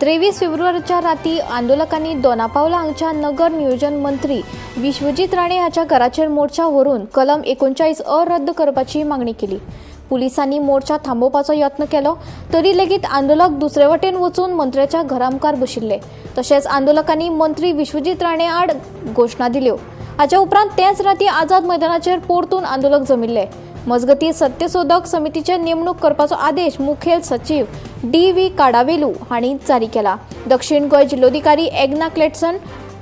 23 फेब्रुवारीच्या राती आंदोलकांनी दोनापावला हांगच्या नगर नियोजन मंत्री विश्वजीत राणे हाच्या घराचेर मोर्चा व्हरून कलम 39 रद्द करपाची मागणी केली। पुलिसांनी मोर्चा थांबोवपाचो यत्न केलो तरी लेगीत आंदोलक दुसरे वटेन वचून मंत्र्याच्या घरामुखार बशिल्ले। तशेंच आंदोलकांनी मंत्री विश्वजीत राणे आड घोषणा दिल्यो। हाच्या उपरांत तेच राती आझाद मैदानाचेर परतून आंदोलक जमिल्ले। मजगती सत्यशोधक समितीचे नेमणूक करपाचो आदेश मुखेल सचिव डी.व्ही. काडावेलू हांणी जारी केला। दक्षिण गोंय जिल्लोधिकारी एग्ना क्लेटसन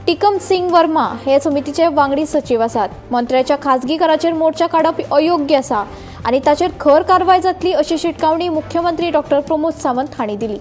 टिकम सिंग वर्मा हे समितीचे वांगडी सचिव आसात। मंत्र्याच्या खासगी घराचेर मोर्चा काडप अयोग्य आसा आनी ताचेर खर कारवाय जातली अशी शिटकावणी मुख्यमंत्री डॉ. प्रमोद सावंत हांणी दिली।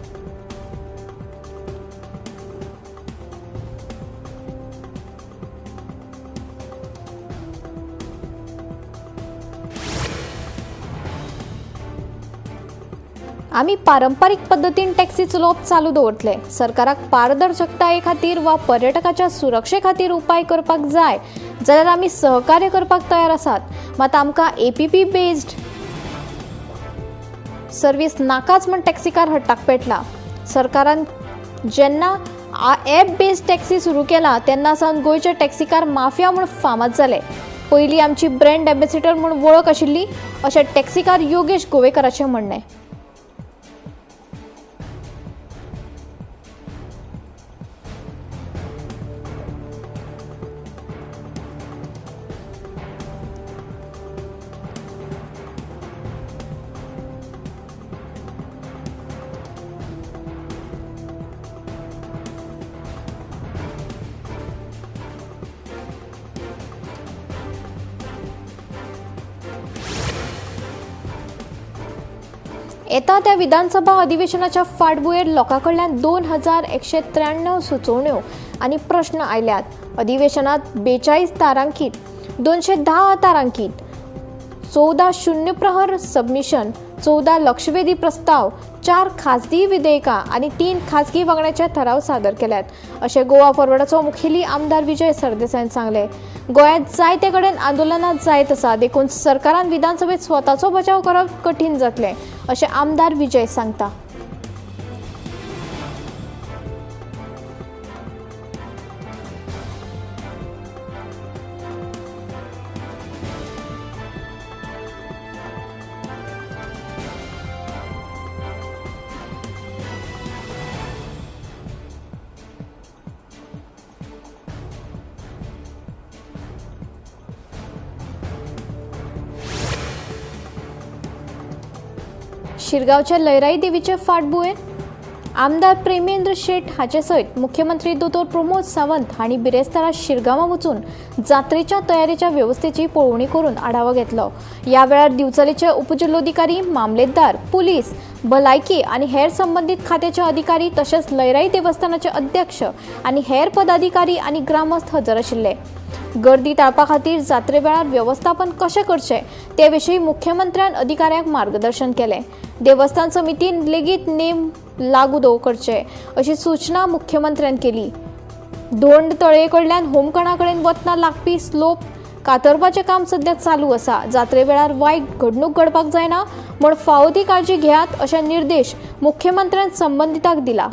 आमी पारंपारीक पद्धतीन टॅक्सी चलोवप चालू दवरतले। सरकाराक पारदर्शकताये खातीर वा पर्यटकाच्या सुरक्षे खातीर उपाय करपाक जाय जाल्यार आमी सहकार्य करपाक तयार आसात। मात आमकां एपीपी बेस्ड सर्वीस नाकाच म्हण टॅक्सीकार हट्टाक पेटला। सरकारान जेन्ना ॲप बेस्ड टॅक्सी सुरू केला तेन्ना सावन गोंयचे टॅक्सीकार माफिया म्हूण फामाद जाले। पयलीं आमची ब्रँड एम्बेसिडर म्हूण वळख आशिल्ली अशें टॅक्सीकार योगेश गोवेकराचें म्हणणें। येता त्या विधानसभा अधिवेशनाच्या फाटभुंयेर लोकांकडल्यान 2193 सुचोवण्यो आनी प्रश्न आयल्यात। अधिवेशनात 42 तारांकीत, 210 तारांकीत, 14 शून्य प्रहर सबमिशन, 14 लक्षवेधी प्रस्ताव, 4 खासगी विधेयकां आनी 3 खासगी वांगड्याचे ठराव सादर केल्यात अशें गोवा फॉरवर्डाचो मुखेली आमदार विजय सरदेसायन सांगले। गोंयांत जायते कडेन आंदोलनां जायत आसा देखून सरकारान विधानसभेत स्वताचो बचाव करप कठीण जातलें अशें आमदार विजय सांगता। शिरगांवच्या लयराई देवीचे फाटभुंयेर आमदार प्रेमेंद्र शेट हाचे सयत मुख्यमंत्री दोतोर प्रमोद सावंत हांणी बिरेस्तारा शिरगांवां वचून जात्रेच्या तयारेच्या वेवस्थेची पळोवणी करून आढावा घेतलो। ह्या वेळार दिवचलेचे उपजिल्लोधिकारी, मामलेदार, पुलीस, भलायकी आनी हेर संबंधीत खात्याचे अधिकारी तशेंच लयराई देवस्थानाचे अध्यक्ष आनी हेर पदाधिकारी आनी ग्रामस्थ हजर आशिल्ले। गर्दी टाळपा खातीर जात्रे वेळार वेवस्थापन कशें करचें ते विशीं मुख्यमंत्र्यान अधिकाऱ्यांक मार्गदर्शन केलें। देवस्थान समितीन लेगीत नेम लागू करचे अशी सूचना मुख्यमंत्र्यान केली। धोंड तळये कडल्यान होमखणा कडेन वतना लागपी स्लोप कातरपाचें काम सध्या चालू आसा। जात्रे वेळार वायट घडणूक घडपाक जायना म्हूण फावो ती काळजी घेयात अशे निर्देश मुख्यमंत्र्यान संबंधितांक दिला।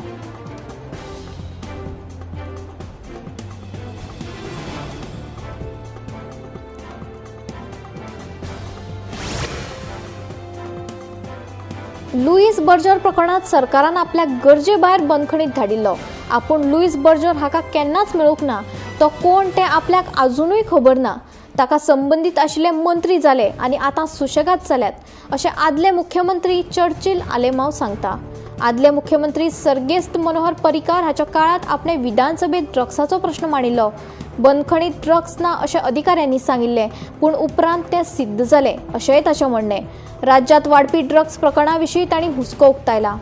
लुईस बर्जर प्रकरणात सरकारान आपल्या गरजे भायर बंदखणीत धाडिल्लो। आपूण लुईस बर्जर हाका केन्नाच मेळूंक ना, तो कोण तें आपल्याक अजूनय खबर ना। ताका संबंधीत आशिल्ले मंत्री जाले आनी आतां सुशेगाद जाल्यात अशें आदले मुख्यमंत्री चर्चिल आलेमांव सांगता। आदले मुख्यमंत्री सर्गेस्त मनोहर पर्रीकार हाच्या काळात आपणे विधानसभेत ड्रग्साचो प्रश्न मांडिल्लो। बंदखणीत ड्रग्स ना अशें अधिकाऱ्यांनी सांगिल्लें, पूण उपरांत तें सिद्ध जालें अशेंय ताचें म्हणणें। राज्यांत वाडपी ड्रग्स प्रकरणा विशीं तांणी हुस्को उक्तायला।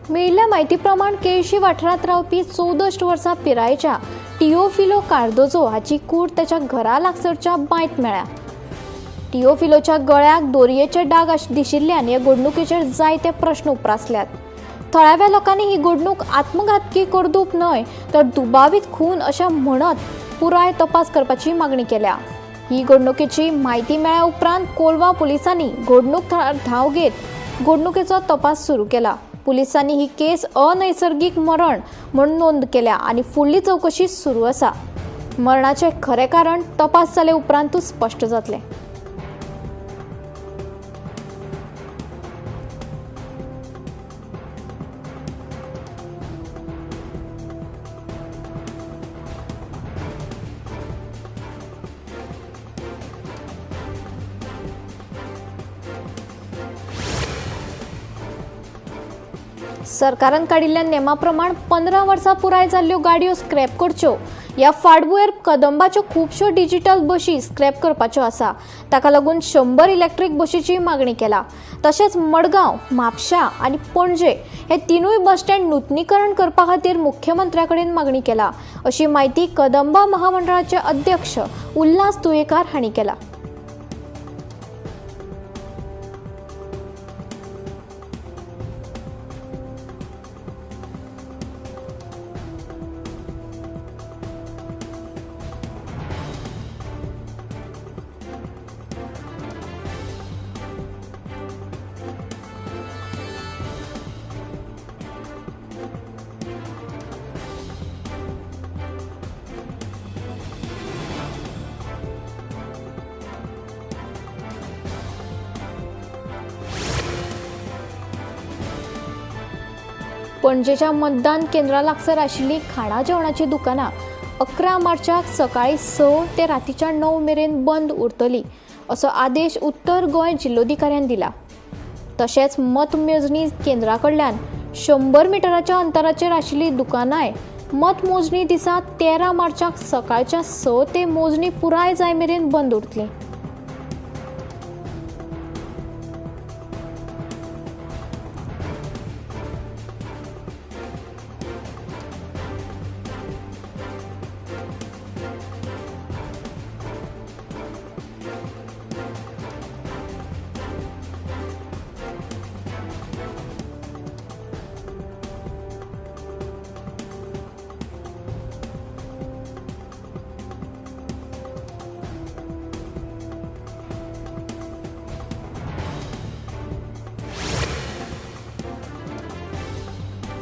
मेळिल्ल्या म्हायतीप्रमाण केळशी वाठारात रावपी 64 वर्सां पिरायेच्या टिओफिलो कार्दोजो हाची कूड त्याच्या घरा लागसरच्या बांयत मेळ्ळ्या. टिओफिलोच्या गळ्याक दोरयेचे डाग दिशिल्ल्यान ह्या घडणुकेचेर जायते प्रश्न उप्रासल्यात. थळाव्या लोकांनी ही घडणूक आत्मघातकी करदूप न्हय तर दुबावीत खून अशें म्हणत पुराय तपास करपाची मागणी केल्या. ही घडणुकेची म्हायती मेळ्ळ्या उपरांत कोलवा पुलिसांनी घडणूक थळार धांव घेत घडणुकेचो तपास सुरू केला. पुलिसांनी ही केस अनैसर्गिक मरण म्हणून नोंद केल्या आणि फुडली चौकशी सुरू आसा. मरणाचे खरे कारण तपास जाले उपरांतूच स्पश्ट जातले. सरकारान काडिल्ल्या नेमाप्रमाण 15 वर्सां पुराय जाल्ल्यो गाडयो स्क्रॅप करच्यो. ह्या फाटभुंयेर कदंबाच्यो खुबश्यो डिजिटल बशी स्क्रॅप करपाच्यो आसा. ताका लागून 100 इलेक्ट्रीक बशीची मागणी केला. तशेंच मडगांव, म्हापशा आनी पणजे हे तिनूय बस स्टँड नूतनीकरण करपा खातीर मुख्यमंत्र्या कडेन मागणी केला, अशी माहिती कदंबा महामंडळाचे अध्यक्ष उल्हास तुयेकार हांणी केला. पणजेच्या मतदान केंद्रा लागसर आशिल्ली खाणा जेवणाची दुकानां 11 मार्चाक सकाळी 6 ते रातीच्या 9 मेरेन बंद उरतली, असो आदेश उत्तर गोंय जिल्लोधिकाऱ्यान दिला. तशेंच मतमेजणी केंद्रा कडल्यान 100 मिटराच्या अंतराचेर आशिल्ली दुकानांय मतमोजणी दिसा 13 मार्चाक सकाळच्या 6 ते मोजणी पुराय जाय मेरेन बंद उरतली.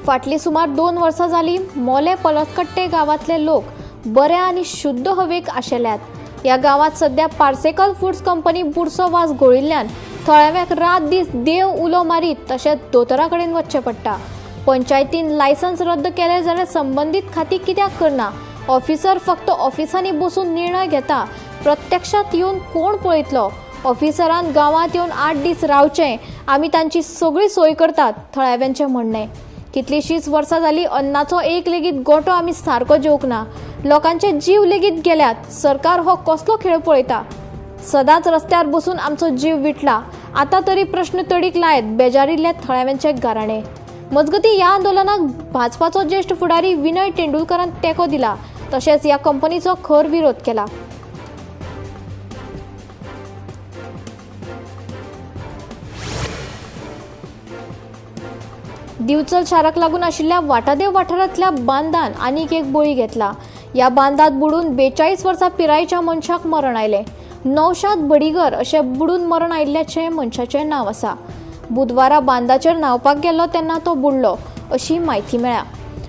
फाटली सुमार 2 वर्सां जाली मोले पलसकट्टे गांवांतले लोक बऱ्या आनी शुद्ध हवेक आशेल्यात. ह्या गांवांत सध्या पार्सेकल फूड्स कंपनी बुरसो वास घोळिल्ल्यान थळाव्याक रात दीस देव उलो मारीत तशेंच दोतोरा कडेन वचचें पडटा. पंचायतीन लायसन्स रद्द केलें जाल्यार संबंदीत खाती कित्याक करना? ऑफिसर फक्त ऑफिसांनी बसून निर्णय घेता, प्रत्यक्षात येवन कोण पळयतलो? ऑफिसरान गांवांत येवन 8 दीस रावचें, आमी तांची सगळी सोय करतात, थळाव्यांचें म्हणणें. कितलींशींच वर्सां जालीं अन्नाचो एक लेगीत गोटो आमी सारको जेवंक ना. लोकांचे जीव लेगीत गेल्यात. सरकार हो कसलो खेळ पळयता? सदांच रस्त्यार बसून आमचो जीव विटला. आतां तरी प्रश्न तडीक लायत बेजारिल्ले थळाव्यांचे गाराणे. मजगतीं ह्या आंदोलनाक भाजपाचो ज्येश्ठ फुडारी विनय तेंडुलकरान तेंको दिला. तशेंच ह्या कंपनीचो खर विरोध केला. दिवचल शाराक लागून आशिल्ल्या वाटादेव वाठारांतल्या बांदान आनीक एक बळी घेतला. ह्या बांदात बुडून 42 वर्सां पिरायेच्या मनशाक मरण आयलें. नौशाद बडिगर अशें बुडून मरण आयिल्ल्याचें मनशाचें नांव आसा. बुधवारा बांदाचेर न्हांवपाक गेल्लो तेन्ना तो बुडलो, अशी म्हायती मेळ्ळ्या.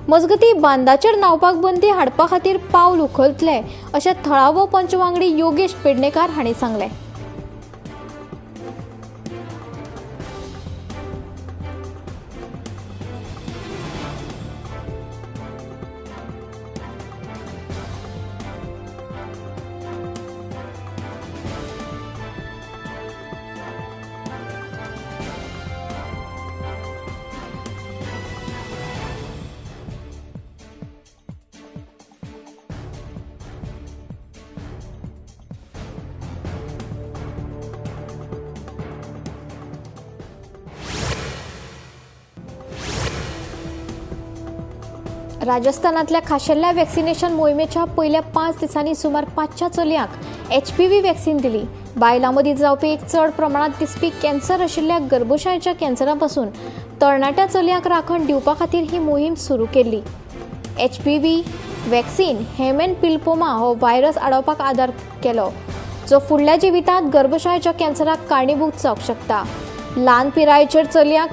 मजगतीं बांदाचेर न्हांवपाक बंदी हाडपा खातीर पावल उखलतले अशें थळावो पंचवांगडी योगेश पेडणेकार हांणी सांगलें. राजस्थानातल्या खाशेल्या वॅक्सिनेशन मोहिमेच्या पहिल्या 5 दिसांनी सुमार 500 चलयांक HPV वॅक्सिन दिली. बायलांमदी जावपी एक चड प्रमाणात दिसपी कॅन्सर आशिल्ल्या गर्भशयाच्या कॅन्सरापासून तरणाट्या चलयांक राखण दिवपा खातीर ही मोहीम सुरू केल्ली. HPV वॅक्सिन हेमेन पिल्पोमा हो व्हायरस आडोवपाक आदार केलो, जो फुडल्या जिवितांत गर्भशयाच्या कॅन्सराक कारणीभूत जावंक शकता. ल्हान पिरायेचेर चलयांक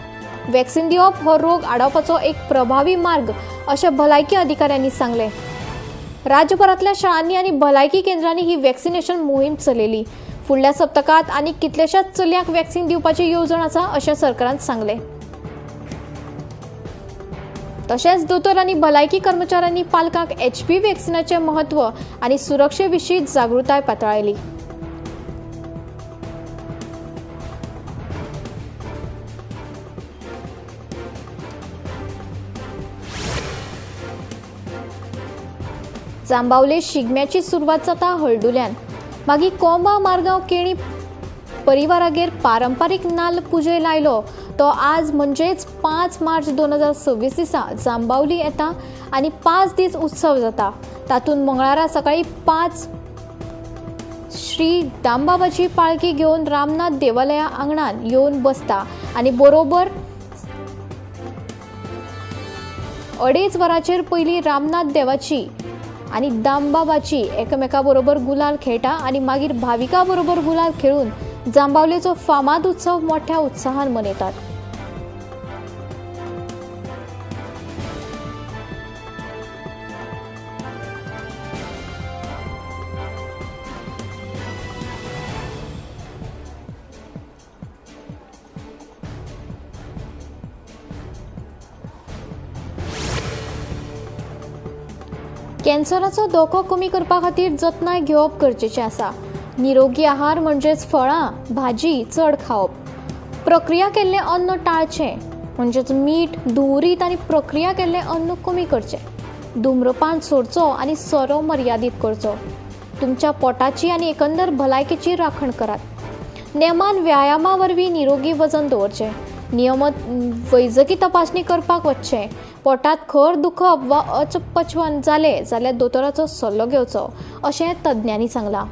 वॅक्सिन दिवप हो रोग आडोवपाचो एक प्रभावी मार्ग अशें भलायकी अधिकाऱ्यांनी सांगलें. राज्यभरांतल्या शाळांनी आनी भलायकी केंद्रांनी ही वॅक्सिनेशन मोहीम चलयली. फुडल्या सप्तकांत आनीक कितलेशाच चलयांक वॅक्सिन दिवपाची येवजण आसा अशें सरकारान सांगलें. तशेंच दोतोर आनी भलायकी कर्मचाऱ्यांनी पालकांक HPV वॅक्सिनाचें महत्व आनी सुरक्षे विशीं जागृताय पातळायली. जांबावले शिगम्याची सुरवात जाता हळदुल्यान. मागीर कोंबा मारगांव केणी परिवारागेर पारंपारीक नाल्ल पुजेक लायलो तो आज म्हणजेच 5 मार्च 2026 दिसा जांबावली येता आनी 5 दीस उत्सव जाता. तातूंत मंगळारा सकाळी 5 श्री दामबाबाची पालखी घेवन रामनाथ देवालया आंगणात येवन बसता आनी बरोबर 2.5 वरांचेर पयलीं रामनाथ देवाची आनी दामबाबाची एकामेका बरोबर गुलाल खेळटा आनी मागीर भाविका बरोबर गुलाल खेळून जांबावलेचो फामाद उत्सव मोठ्या उत्साहान मनयतात. कॅन्सराचो धोको कमी करपा खातीर जतनाय घेवप गरजेचें आसा. निरोगी आहार म्हणजेच फळां भाजी चड खावप. प्रक्रिया केल्लें अन्न टाळचें म्हणजेच मीठ धुंवरीत आनी प्रक्रिया केल्लें अन्न कमी करचें. धुम्रपान सोडचो आनी सोरो मर्यादीत करचो. तुमच्या पोटाची आनी एकंदर भलायकेची राखण करात. नेमान व्यायामा वरवीं निरोगी वजन दवरचें. नियमित वैजकी तपासणी करपाक वचचें. पोटात खर दुखप वा अपचपचन जालें जाल्यार दोतोराचो सल्लो घेवचो अशें तज्ञांनी सांगलां.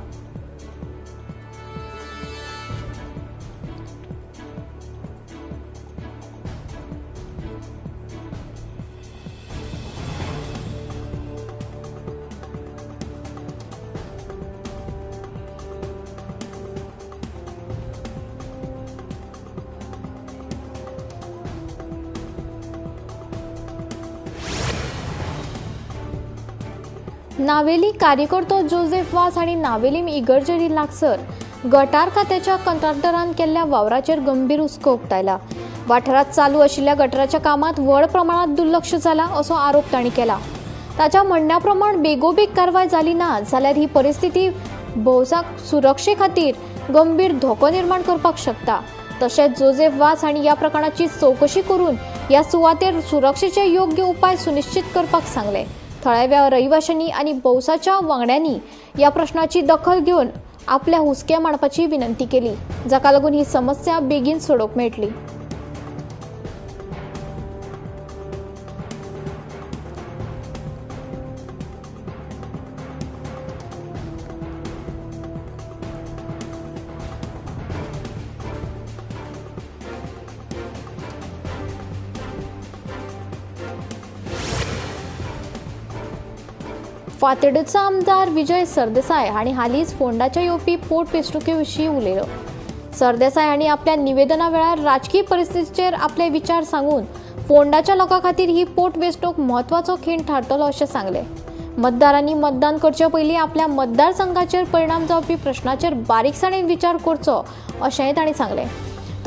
नावेली कार्यकर्तो जोसेफ वास हांणी नावेलीम इगर्जेरी लागसर गटार खात्याच्या कंत्राटदारान केल्ल्या वावराचेर गंभीर हुस्को उक्तायला. वाठारात चालू आशिल्ल्या गटाराच्या कामात व्हड प्रमाणात दुर्लक्ष जाला असो आरोप तांणी केला. ताच्या म्हणण्या प्रमाण बेगोबेग कारवाय जाली ना जाल्यार ही परिस्थिती भौसाक सुरक्षे खातीर गंभीर धोको निर्माण करपाक शकता. तशेंच जोसेफ वास हांणी ह्या प्रकरणाची चवकशी करून ह्या सुवातेर सुरक्षेचे योग्य उपाय सुनिश्चित करपाक सांगले. थळाव्या रहिवाशांनी आनी भौसाच्या वांगड्यांनी ह्या प्रश्नाची दखल घेवन आपल्या हुस्के मांडपाची विनंती केली, जाका लागून ही समस्या बेगीन सोडोवंक मेळटली. फातोडेचो आमदार विजय सरदेसाय हांणी हालींच फोंडाच्या येवपी पोटवेंचणुके विशीं उलयलो. सरदेसाय हांणी आपल्या निवेदना वेळार राजकीय परिस्थितीचेर आपले विचार सांगून फोंडाच्या लोकां खातीर ही पोटवेंचणूक म्हत्वाचो खीण थारतलो अशें सांगलें. मतदारांनी मतदान करचे पयलीं आपल्या मतदारसंघाचेर परिणाम जावपी प्रश्नाचेर बारीकसाणेन विचार करचो अशेंय तांणी सांगलें.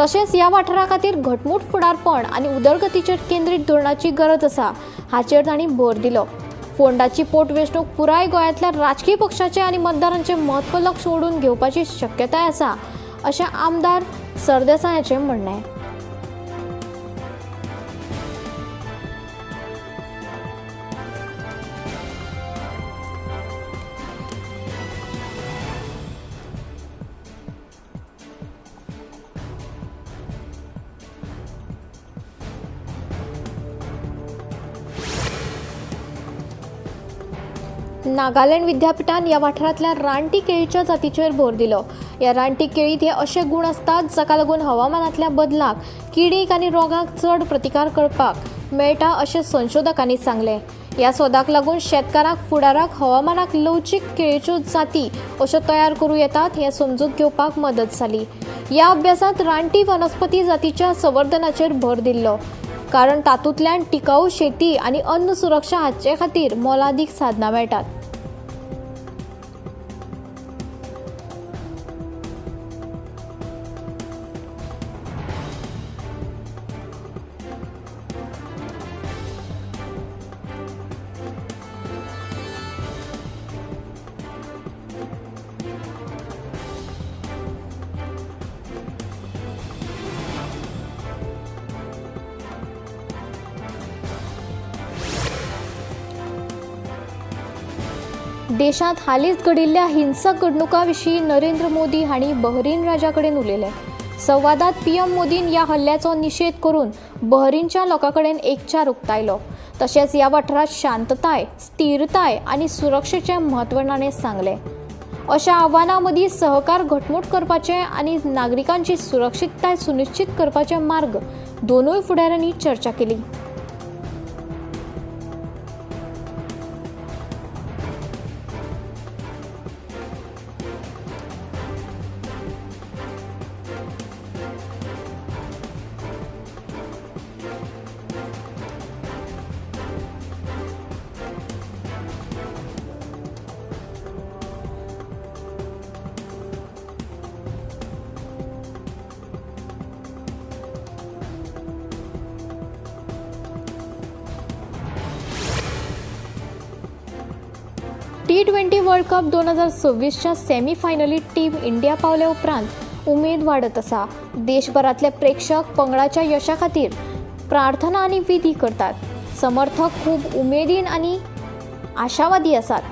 तशेंच ह्या वाठारा खातीर घटमूट फुडारपण आनी उदरगतीचेर केंद्रीत धोरणाची गरज आसा हाचेर तांणी भर दिलो. फोंडाची पोटवेंचणूक पुराय गोंयांतल्या राजकीय पक्षाचे आनी मतदारांचे म्हत्व लक्ष ओडून घेवपाची शक्यताय आसा अशें आमदार सरदेसायाचें म्हणणें. नागालँड विद्यापीठान या वाठारांतल्या रानटी केळीच्या जातींचेर भर दिलो। या रानटी केळीत हे अशे गुण असतात जाका लागून हवामानांतल्या बदलाक, किडीक आनी रोगांक चड प्रतिकार करपाक मेळटा अशें संशोधकांनी सांगले। या सोदाक लागून शेतकारांक फुडाराक हवामानाक लवचीक केळीच्यो जाती अश्यो तयार करूं येतात हें समजून घेवपाक मदत जाली। या अभ्यासात रानटी वनस्पती जातीच्या संवर्धनाचेर भर दिल्लो, कारण तातूंतल्यान टिकाऊ शेती आणि अन्न सुरक्षा हाचे खातीर मोलादीक साधनां मेळटात। देशांत हालींच घडिल्ल्या हिंसक घडणुकां नरेंद्र मोदी हांणी बहरीन राजाकडेन उलयले। संवादात पीएम मोदीन ह्या हल्ल्याचो निशेध करून बहरीनच्या लोकांकडेन एकचार उक्तायलो। तशेंच ह्या वाठारांत शांतताय, स्थिरताय आनी सुरक्षेचें म्हत्व ताणें सांगलें। अशा आव्हानां मदीं सहकार घटमूट करपाचे आनी नागरिकांची सुरक्षीतताय सुनिश्चित करपाचे मार्ग दोनूय फुडाऱ्यांनी चर्चा केली। T20 वर्ल्ड कप 2026च्या सेमी फायनलीत टीम इंडिया पावले उपरांत उमेद वाडत आसा। देशभरातले प्रेक्षक पंगडाच्या यशा खातीर प्रार्थना आनी विधी करतात। समर्थक खूब उमेदीन आनी आशावादी आसात।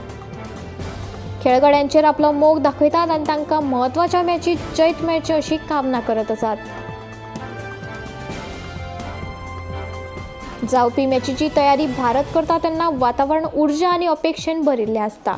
खेळगड्यांचेर आपलो मोग दाखयतात आनी तांकां म्हत्वाच्या मॅचीत जैत मेळचे अशी कामना करत आसात। जावपी मॅचीची तयारी भारत करता तेन्ना वातावरण उर्जा आनी अपेक्षेन भरिल्लें आसता।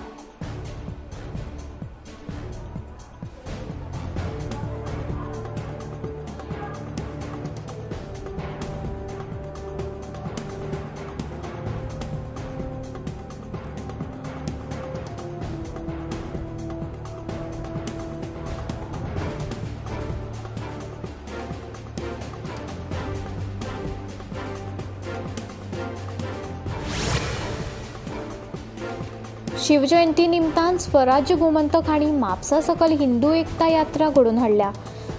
शिवजयंती निमतान स्वराज्य गोमंतक हांणी म्हापसा सकल हिंदू एकता यात्रा घडोवन हाडल्या।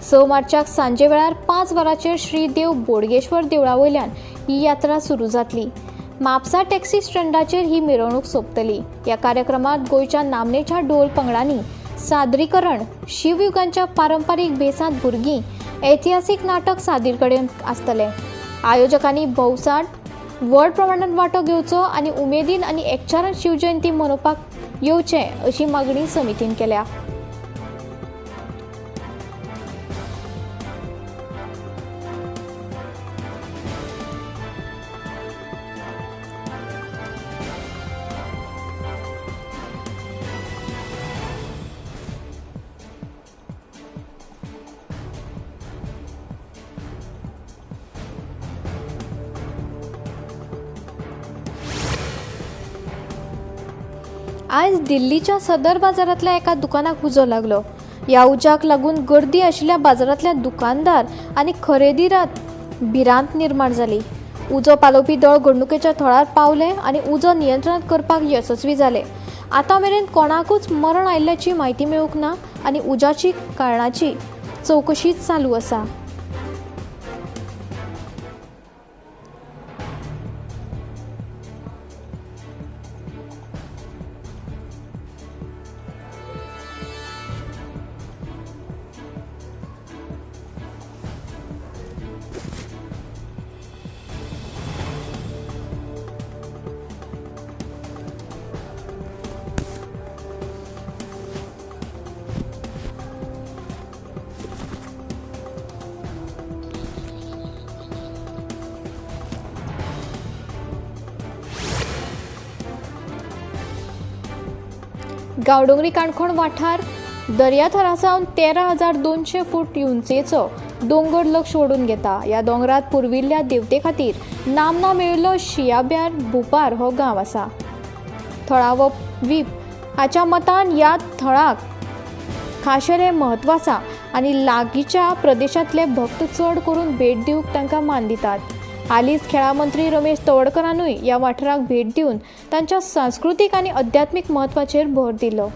6 मार्चाक सांजे वेळार 5 वरांचेर श्री देव बोडगेश्वर देवळा वयल्यान ही यात्रा सुरू जातली। म्हापसा टॅक्सी स्टँडाचेर ही मिरवणूक सोंपतली। ह्या कार्यक्रमात गोंयच्या नामनेच्या ढोल पंगडांनी सादरीकरण, शिवयुगांच्या पारंपारीक भेसांत भुरगीं, ऐतिहासीक नाटक सादरीकरण आसतलें। आयोजकांनी भौसाट व्हड प्रमाणात वांटो घेवचो आनी उमेदीन आनी एकचारान शिवजयंती मनोवपाक येवचें अशी मागणी समितीन केल्या। आज दिल्लीच्या सदर बाजारातल्या एका दुकानाक उजो लागलो। या उज्याक लागून गर्दी आशिल्ल्या बाजारातल्या दुकानदार आनी खरेदीरात भिरांत निर्माण जाली। उजो पालोवपी दळ घडणुकेच्या थळार पावले आनी उजो नियंत्रणात करपाक यशस्वी जाले। आतां मेरेन कोणाकूच मरण आयिल्ल्याची म्हायती मेळूंक ना आनी उज्याची कारणाची चवकशी चालू आसा। गांवडोंगरी काणकोण वाठार दर्याथरासावन 13,200 फूट उंचेचो दोंगर लक्ष ओढून घेता. ह्या दोंगरात पुर्विल्ल्या देवते खातीर नामना मेळिल्लो शियाब्यार भुपार हो गांव आसा. थळावो वीप हाच्या मतान ह्या थळाक खाशेलें म्हत्व आसा आनी लागींच्या प्रदेशांतले भक्त चड करून भेट दिवंक तांकां मान दितात. हालींच खेळा मंत्री रमेश तवडकरांनूय ह्या वाठाराक भेट दिवन तांच्या सांस्कृतीक आनी अध्यात्मीक म्हत्वाचेर भर दिलो.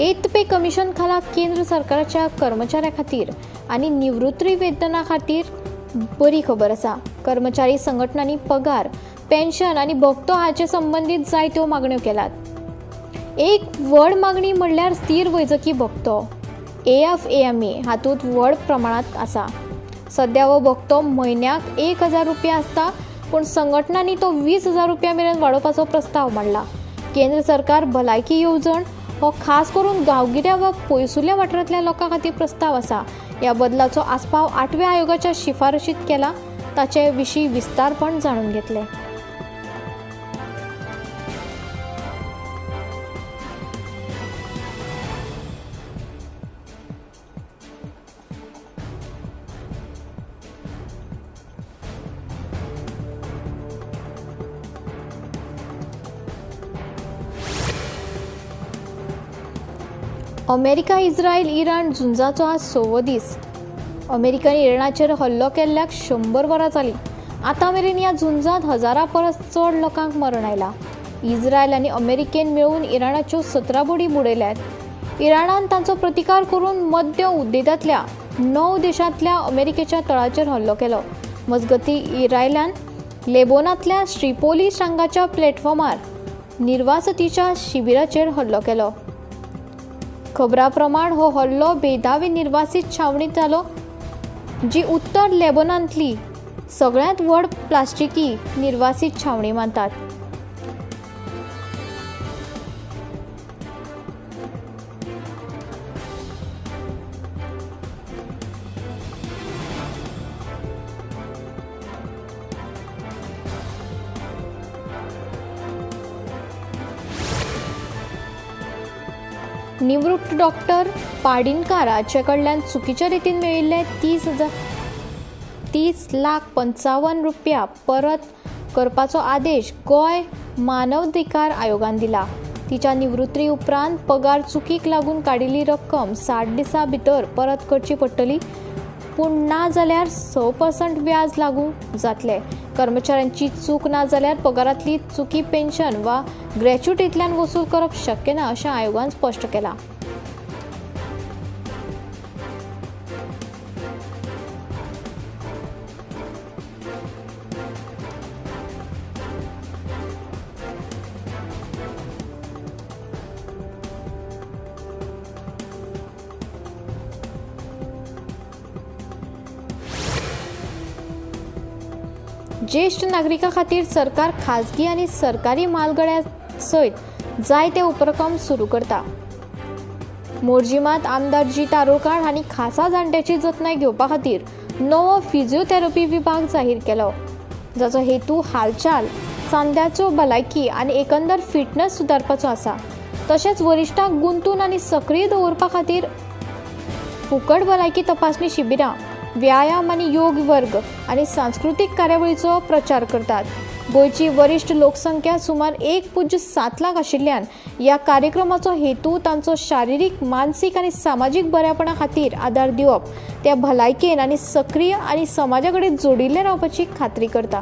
एथ पे कमिशन खाला केंद्र सरकाराच्या कर्मचाऱ्यां खातीर आनी निवृत्ती वेतना खातीर बरी खबर आसा. कर्मचारी संघटनांनी पगार, पेन्शन आनी भोगतो हाचे संबंदीत जायत्यो मागण्यो केल्यात. एक व्हड मागणी म्हणल्यार स्थिर वैजकी भोगतो AFAMA हातूंत व्हड प्रमाणांत आसा. सध्या हो भोगतो म्हयन्याक 1,000 रुपया आसता, पूण संघटनांनी तो 20,000 रुपया मेरेन वाडोवपाचो प्रस्ताव मांडला. केंद्र सरकार भलायकी येवजण हो खास करून गांवगिऱ्या वा पयसुल्या वाठारांतल्या लोकां खातीर प्रस्ताव आसा. ह्या बदलाचो आस्पाव 8व्या आयोगाच्या शिफारशीत केला. ताचे विशीं विस्तारपण जाणून घेतले. अमेरिका, इस्रायल, इराण झुंजाचो आज 6वो दीस. अमेरिकेन इराणाचेर हल्लो केल्ल्याक 100 वरां जालीं. आतां मेरेन ह्या झुंजांत 1000 परस चड लोकांक मरण आयलां. इस्रायल आनी अमेरिकेन मेळून इराणाच्यो 17 बोडी बुडयल्यात. इराणान तांचो प्रतिकार करून मध्य उद्देगांतल्या 9 देशांतल्या अमेरिकेच्या तळाचेर हल्लो केलो. मजगतीं इस्रायलान लेबोनांतल्या ट्रिपोली शांगाच्या प्लॅटफॉर्मार निर्वासितीच्या शिबिराचेर हल्लो केलो. खबरां प्रमाण हो हल्लो बेदावी निर्वासीत छावणीत जालो, जी उत्तर लेबनानांतली सगळ्यांत व्हड प्लास्टिकी निर्वासीत छावणी मानतात. निवृत्त डॉक्टर पाडिनकार हाचे कडल्यान चुकीच्या रितीन मेळिल्ले 30,55,000 रुपया परत करपाचो आदेश गोंय मानवाधिकार आयोगान दिला. तिच्या निवृत्ती उपरांत पगार चुकीक लागून काडिल्ली रक्कम 60 दिसां भितर परत करची पडटली, पूण ना जाल्यार 6% व्याज लागू जातले. कर्मचाऱ्यांची चूक ना जाल्यार पगारांतली चुकी पेन्शन वा ग्रॅच्युटींतल्यान वसूल करप शक्य ना अशें आयोगान स्पश्ट केलां. ज्येष्ठ नागरिकां खातीर सरकार खाजगी आनी सरकारी म्हालगाड्या सयत जायते उपक्रम सुरू करता. मोर्जीमात आमदार जी तारोळकार हांणी खासा जाणट्याची जतनाय घेवपा खातीर नवो फिजिओथेरपी विभाग जाहीर केलो, जाचो हेतू हालचाल, सांद्याचो भलायकी आनी एकंदर फिटनेस सुदारपाचो आसा. तशेंच वरिश्ठांक गुंतून आनी सक्रीय दवरपा खातीर फुकट भलायकी तपासणी शिबिरां, व्यायाम आनी योग वर्ग आनी सांस्कृतीक कार्यावळीचो प्रचार करतात. गोंयची वरिश्ठ लोकसंख्या सुमार 1.7 लाख आशिल्ल्यान ह्या कार्यक्रमाचो हेतू तांचो शारिरीक, मानसीक आनी सामाजीक बरेपणा खातीर आदार दिवप, त्या भलायकेन आनी सक्रीय आनी समाजा कडेन जोडिल्ले रावपाची खात्री करता.